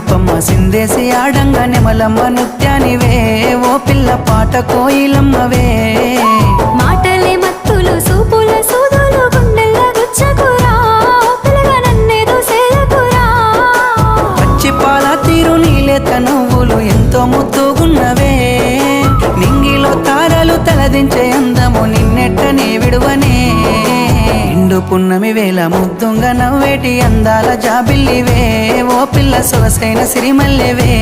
మెరుపమ్మ సిందేసి ఆడంగా నెమలమ్మ నృత్యానివే ఓ పిల్ల పాట కోయిలమ్మవే మాటలే మత్తులు సూపుల సూదులు గుండెల్ల గుచ్చకురా పిల్లగా నన్నేదో సేలకురా పచ్చి పాల తీరు నీలేత నవ్వులు ఎంతో ముద్దుగున్నవే నింగిలో తారలు తలదించే అందము నిన్నెట్టనే విడువనే నిండు పున్నమి వేళ ముద్దుంగా నవ్వేటి అందాల జాబిల్లివే ఓ పిల్ల సొగసైన సిరిమల్లెవే